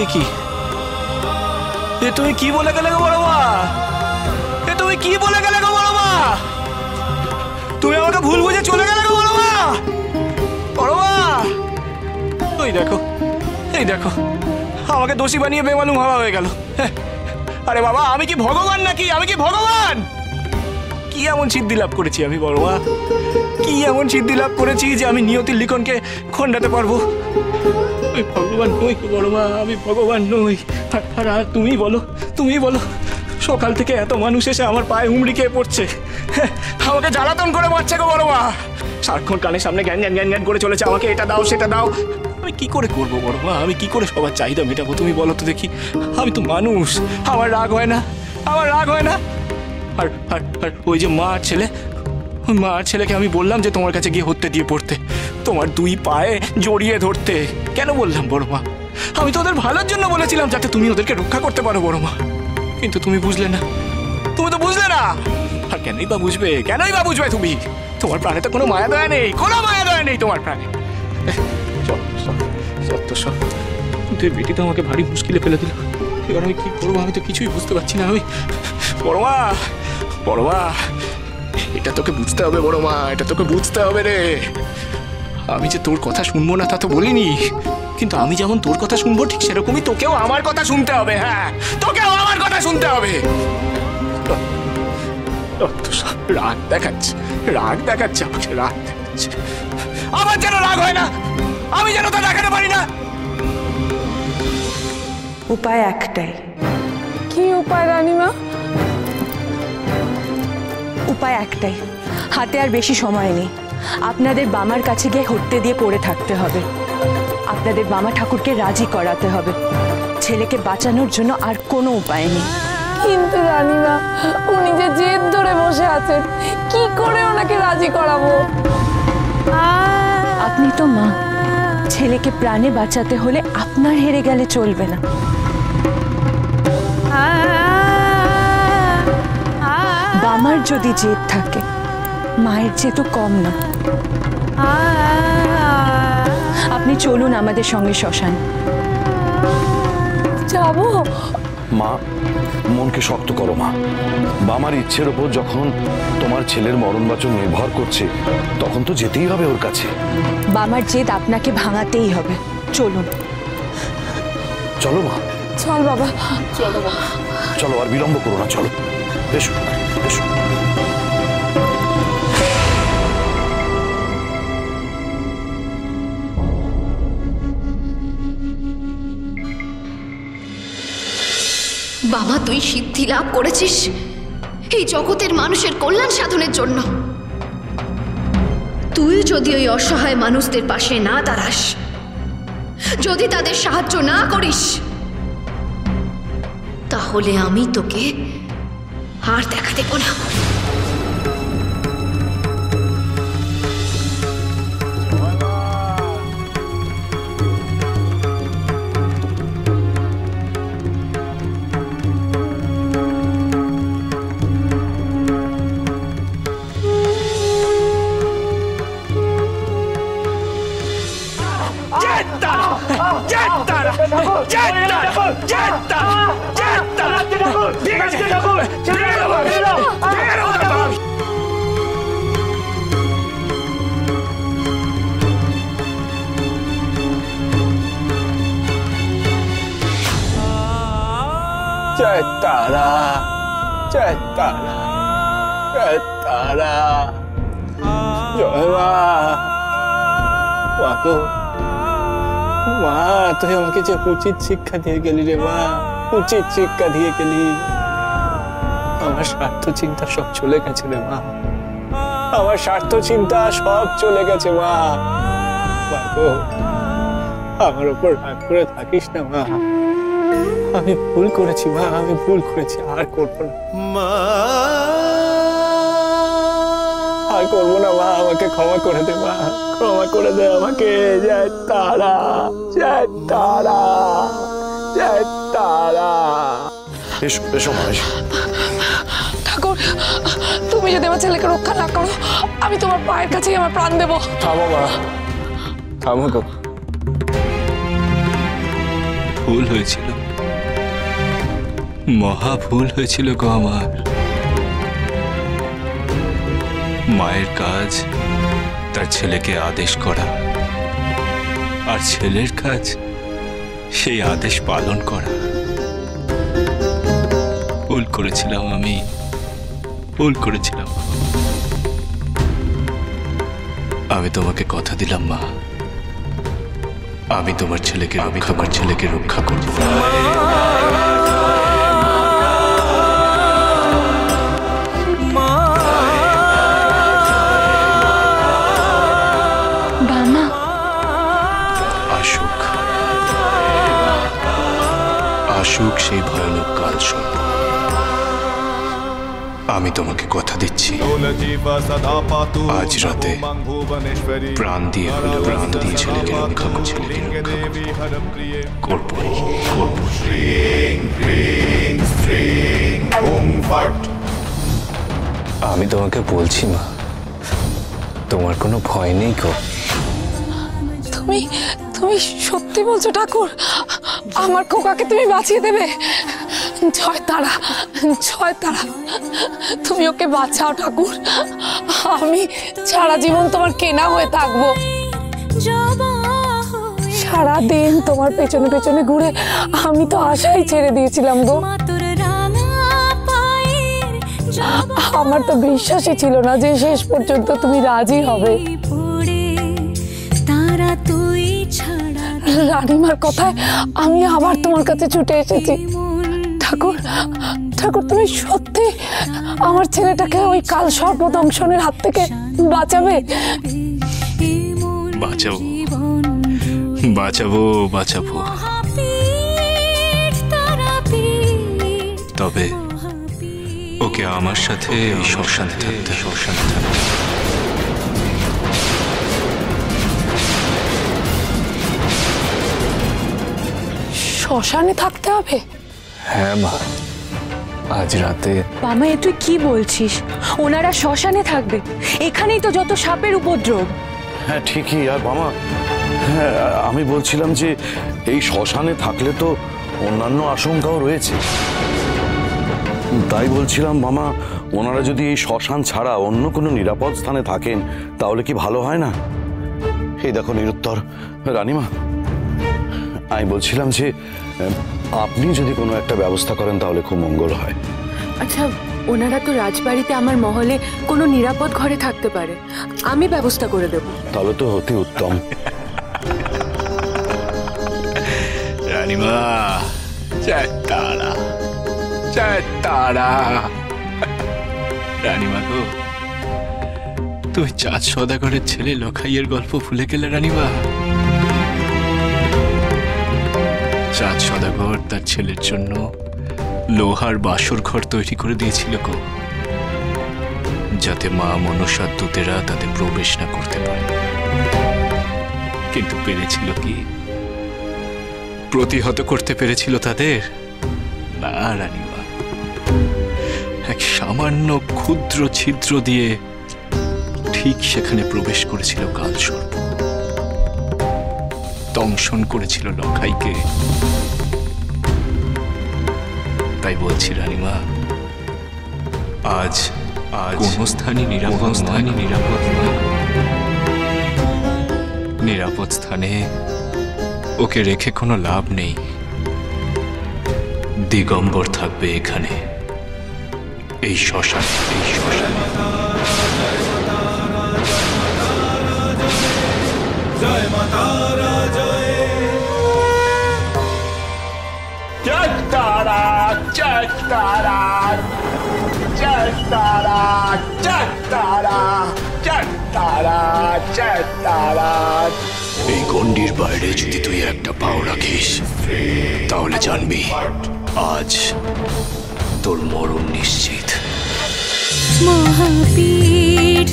এ কি, এ তুমি কি বলে গেলে গো বড় মা? এ তুমি কি বলে গেলে গো বড় মা? তুমি আমাকে ভুল বুঝে চলে গেলে গো বড় মা। বড় মা, ওই দেখো, এই দেখো, আমাকে দোষী বানিয়ে বেমালুম হওয়া হয়ে গেল। আরে বাবা, আমি কি ভগবান নাকি? আমি কি ভগবান? কি এমন সিদ্ধি লাভ করেছি আমি বড় মা? কি এমন সিদ্ধি লাভ করেছি যে আমি নিয়তির লিখনকে খণ্ডাতে পারবো? আমি ভগবান নই বড় মা, আমি ভগবান নই। আর তুমি বলো, তুমি বলো, সকাল থেকে এত মানুষ এসে আমার পায়ে হুমড়ি খেয়ে পড়ছে, আমাকে জ্বালাতন করে মারছে গো বড় মা। সারাক্ষণ কানের সামনে জ্ঞান জ্ঞান জ্ঞান জ্ঞান করে চলেছে, আমাকে এটা দাও সেটা দাও। আমি কি করে করবো বড় মা? আমি কি করে সবার চাহিদা মেটাবো? তুমি বলো তো দেখি। আমি তো মানুষ, আমার রাগ হয় না? আমার রাগ হয় না? আর আর আর ওই যে মা আর ছেলে, মা আর ছেলেকে আমি বললাম যে তোমার কাছে গিয়ে হত্যে দিয়ে পড়তে, তোমার দুই পায়ে জড়িয়ে ধরতে। কেন বললাম বড় মা? আমি তো ওদের ভালোর জন্য বলেছিলাম, যাতে তুমি ওদেরকে রক্ষা করতে পারো বড় মা। কিন্তু তুমি বুঝলে না, তুমি তো বুঝলে না। আর কেনই বা বুঝবে, কেনই বা বুঝবে তুমি? তোমার প্রাণে তো কোনো মায়া দয়া নেই, কোনো মায়া দয়া নেই তোমার প্রাণে। সত্য সব তুই বেটি তো আমাকে ভারী মুশকিলে ফেলে দিল। এবার আমি কি করবো? আমি তো কিছুই বুঝতে পারছি না। আমি বড় মা, বড় মা, এটা তোকে বুঝতে হবে বড় মা, এটা তোকে বুঝতে হবে রে। আমি যে তোর কথা শুনবো না তা তো বলিনি, কিন্তু আমি যেমন তোর কথা শুনবো ঠিক সেরকমই তোকেও আমার কথা শুনতে হবে। হ্যাঁ, তোকেও আমার কথা শুনতে হবে। রাগ দেখাচ্ছে, রাগ দেখাচ্ছে আমাকে, রাগ দেখাচ্ছে। আমার যেন রাগ হয় না, আমি যেন তা দেখাতে পারি না। উপায় একটাই। কি উপায় রানীমা? উপায় একটাই, হাতে আর বেশি সময় নেই। আপনাদের বামার কাছে গিয়ে হত্যে দিয়ে পড়ে থাকতে হবে। আপনাদের বামা ঠাকুরকে রাজি করাতে হবে। ছেলেকে বাঁচানোর জন্য আর কোনো উপায় নেই। কিন্তু রানীমা, উনি যে জেদ ধরে বসে আছেন, কি করে ওনাকে রাজি করাবো? আপনি তো মা, ছেলেকে প্রাণে বাঁচাতে হলে আপনার হেরে গেলে চলবে না। বামার যদি জেদ থাকে, মায়ের জেদ তো কম না। আপনি চলুন আমাদের সঙ্গে শ্মশান। যাবো? মা, মনকে শক্ত করো মা। বামার ইচ্ছের ওপর যখন তোমার ছেলের মরণ বাঁচন নির্ভর করছে, তখন তো যেতেই হবে ওর কাছে। বামার জেদ আপনাকে ভাঙাতেই হবে। চলুন। চলো মা। চল বাবা, চলো বাবা, চলো, আর বিলম্ব করো না, চলো, এসো এসো। বাবা, তুই সিদ্ধি লাভ করেছিস এই জগতের মানুষের কল্যাণ সাধনের জন্য। তুই যদি ওই অসহায় মানুষদের পাশে না দাঁড়াস, যদি তাদের সাহায্য না করিস, তাহলে আমি তোকে আর দেখা দেব না। জয় তারা, জয় তারা, জয় তারা, জয় মা। বাবু, মা, তুই আমাকে যে উচিত শিক্ষা দিয়ে গেলি রে মা, উচিত শিক্ষা দিয়ে গেলি। আমার স্বার্থ চিন্তা সব চলে গেছে রে মা, আমার স্বার্থ চিন্তা সব চলে গেছে মা। বাবু, আমার উপর রাগ করে থাকিস না মা। আমি ভুল করেছি মা, আমি ভুল করেছি, আর করবো না মা, আর করবো না মা। আমাকে ক্ষমা করে দে মা, ক্ষমা করে দে আমাকে। জয় তারা, জয় তারা, জয় তারা। এসো এসো মা, এসো। ঠাকুর, তুমি যদি আমার ছেলেকে রক্ষা না করো, আমি তোমার পায়ের কাছেই আমার প্রাণ দেবো। থামো মা, থামো গো। ভুল হয়েছিল, মহা ভুল হয়েছিল গো আমার। মায়ের কাজ তার ছেলেকে আদেশ করা, আর ছেলের কাজ সেই আদেশ পালন করা। ভুল করেছিলাম আমি, ভুল করেছিলাম। আমি তোমাকে কথা দিলাম মা, আমি তোমার ছেলেকে রক্ষা করব। বামা, আসুক সেই ভয়ানক কাল সর্প। আমি তোমাকে কথা দিচ্ছি, আজ রাতে প্রাণ দিয়ে ছেলেকে রক্ষা করবো। আমি তোমাকে বলছি মা, তোমার কোনো ভয় নেই গো। তুমি তুমি সত্যি বলছো ঠাকুর? আমার খোকাকে তুমি বাঁচিয়ে দেবে? জয় তারা, জয় তারা, তুমি ওকে বাঁচাও ঠাকুর। আমি সারা জীবন তোমার কেনা হয়ে থাকবো। সারাদিন তোমার পেছনে পেছনে ঘুরে আমি তো আশাই ছেড়ে দিয়েছিলাম গো। আমার তো বিশ্বাসই ছিল না যে শেষ পর্যন্ত তুমি রাজি হবে। রানীমার কথায় আমি আবার তোমার কাছে ছুটে এসেছি। ঠাকুর, ঠাকুর, তুমি সত্যি আমার ছেলেটাকে ওই কাল সর্প দংশনের হাত থেকে বাঁচাবে? বাঁচাবো, বাঁচাবো, বাঁচাবো। তবে ওকে আমার সাথে শ্মশানে থাকতে। শ্মশানে থাকতে হবে? হ্যাঁ মা, আজ রাতে। বামা, এ তুই কি বলছিস? ওনারা শ্মশানে থাকবে? এখানেই তো যত সাপের উপদ্রব। হ্যাঁ ঠিকই। আর মামা, হ্যাঁ আমি বলছিলাম যে এই শ্মশানে থাকলে তো অন্যান্য আশঙ্কাও রয়েছে। তাই বলছিলাম মামা, ওনারা যদি এই শ্মশান ছাড়া অন্য কোনো নিরাপদ স্থানে থাকেন তাহলে কি ভালো হয় না? এই দেখো নিরুত্তর রানীমা, আমি বলছিলাম যে আপনি যদি কোনো একটা ব্যবস্থা করেন তাহলে খুব মঙ্গল হয়। আচ্ছা, ওনারা তো রাজবাড়িতে আমার মহলে কোনো নিরাপদ ঘরে থাকতে পারে, আমি ব্যবস্থা করে দেব। তাহলে তো অতি উত্তম। রানীমা, জয় তারা, জয় তারা। রানীমা গো, তুমি চাঁদ সওদাগরের ছেলে লখাইয়ের গল্প ভুলে গেলে রানীমা? চাঁদ সওদাগর তার ছেলের জন্য লোহার বাসর ঘর তৈরি করে দিয়েছিল গো, যাতে মা মনসার দূতেরা তাতে প্রবেশ না করতে পারে। কিন্তু পেরেছিল কি? প্রতিহত করতে পেরেছিল তাদের? না রানীমা, এক সামান্য ক্ষুদ্র ছিদ্র দিয়ে ঠিক সেখানে প্রবেশ করেছিল কালসর্প, দংশন করেছিল লখাইকে। তাই বলছি রানীমা, আজ কোন স্থানই নিরাপদ নয়। নিরাপদ স্থানে ওকে রেখে কোনো লাভ নেই। দিগম্বর থাকবে এখানে, এই শ্মশানে। জয় মাতা জয়। জয় তারা, জয় তারা, জয় তারা, জয় তারা, জয় তারা, জয় তারা। এই গণ্ডির বাইরে যদি তুই একটা পাও রাখিস তাহলে জানবি আজ তোর মরণ নিশ্চিত। মহাপীঠ